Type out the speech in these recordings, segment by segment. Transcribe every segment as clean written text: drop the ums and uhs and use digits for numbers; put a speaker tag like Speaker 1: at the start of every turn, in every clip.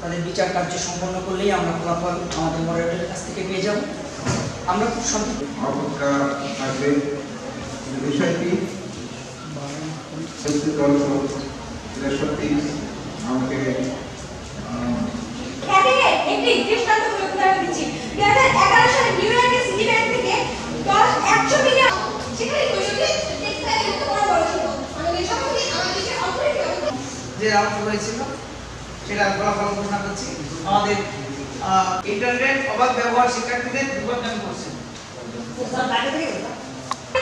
Speaker 1: তাদের বিচার কার্য সম্পন্ন করলেই আমরা ফলাফল আমাদের মডারেটরের কাছ থেকে পেয়ে যাব। আমরা খুব সন্তুষ্ট
Speaker 2: বিষয়টি আমাকে
Speaker 3: একটি দৃষ্টান্তমূলক উদাহরণ দিচ্ছি। 2011 সালে নিউ ইয়র্কের সিটি ব্যাংক থেকে 100 মিলিয়ন সেখানে
Speaker 1: যে রাউন্ড হয়েছিল সেটা ফলাফল ঘোষণা করছি। আমাদের ইন্টারনেট অবাধ ব্যবহার শিক্ষার্থীদের বিপদগামী করছে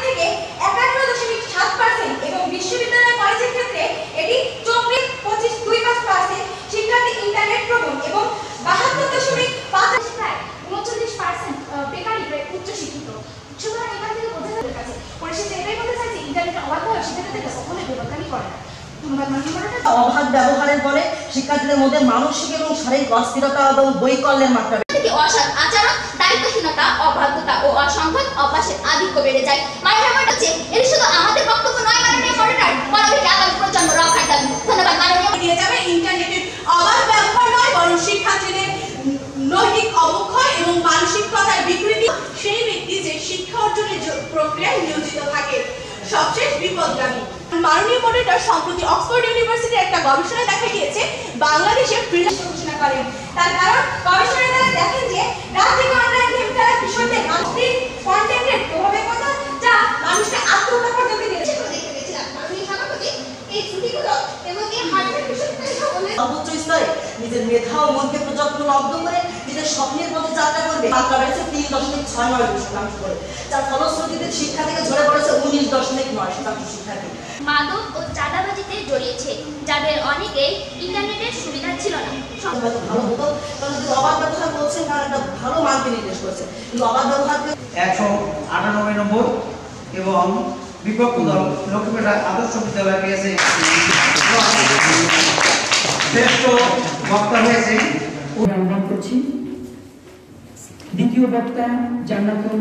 Speaker 3: থেকে 51.7% এবং বিশ্ববিদ্যালয় কলেজের ক্ষেত্রে এটি 24.25% শিক্ষার্থী ইন্টারনেট প্রবণ এবং 72.5%
Speaker 4: প্রায় 39% বেকারি উচ্চ শিক্ষিত। সুতরাং এখান থেকে বোঝা যাবে কাছে পরিশেষে এটাই বলতে চাইছি ইন্টারনেটের অবাধ ব্যবহার শিক্ষার্থীদের কখনোই বিপদগামী করে না।
Speaker 5: অবাধ ব্যবহারের ফলে শিক্ষার্থীদের মধ্যে মানসিক এবং শারীরিক অস্থিরতা এবং বৈকল্যের মাত্রা
Speaker 4: অসৎ আচরণ, দায়িত্বহীনতা, অবাধ্যতা ও অসংখ্য অভ্যাসের আধিক্য বেড়ে যায়। মাননীয় মডারেটর, এটি শুধু আমাদের বক্তব্য নয় মাননীয় মডারেটর, বরং এটি আগামী প্রজন্ম রক্ষার দাবি। ধন্যবাদ মাননীয়।
Speaker 3: দিয়ে যাবে ইন্টারনেটের অবাধ ব্যবহার নয় বরং শিক্ষার্থীদের নৈতিক অবক্ষয় এবং মানসিকতার বিকৃতি। সেই ব্যক্তি যে শিক্ষা অর্জনের প্রক্রিয়ায় নিয়োজিত থাকে সবচেয়ে বিপদগামী। মাননীয় মডারেটর সম্প্রতি অক্সফোর্ড ইউনিভার্সিটির একটা গবেষণায় দেখা গিয়েছে বাংলাদেশে ফ্রিল্যান্স ঘোষণা করেন। তার কারণ গবেষণায় তারা দেখেন যে রাত থেকে অনলাইন গেম খেলার বিষয়তে মানসিক কন্টেন্টের প্রভাবের কথা যা মানুষকে আত্মহত্যা পর্যন্ত নিয়ে যেতে গেছিলাম। মাননীয় সভাপতি এই ত্রুটিগুলো এবং এই হার্ডওয়্যার বিষয়গুলো
Speaker 5: সর্বোচ্চ স্তরে নিজের মেধা ও মনকে প্রযত্ন লব্ধ করে নিজের স্বপ্নের পথে যাত্রা করবে মাত্রা বেড়েছে 3.69% করে, যার ফলশ্রুতিতে শিক্ষা থেকে ঝরে পড়েছে 19.9% শিক্ষার্থী।
Speaker 4: মাদক ও চাঁদাবাজিতে জড়িয়েছে যাদের অনেকেই ইন্টারনেটের সুবিধা ছিল না।
Speaker 5: ভালো হতো কারণ যদি অবাধ ব্যবহার করছেন কারণ একটা ভালো মানকে নির্দেশ করছে, কিন্তু অবাধ ব্যবহারকে
Speaker 1: 198 নম্বর এবং বিপক্ষ দল লক্ষ্মীপেটা আদর্শ বিদ্যালয় পেয়েছে শ্রেষ্ঠ বক্তা হয়েছে।
Speaker 6: আহ্বান করছি দ্বিতীয় বক্তা জান্নাতুল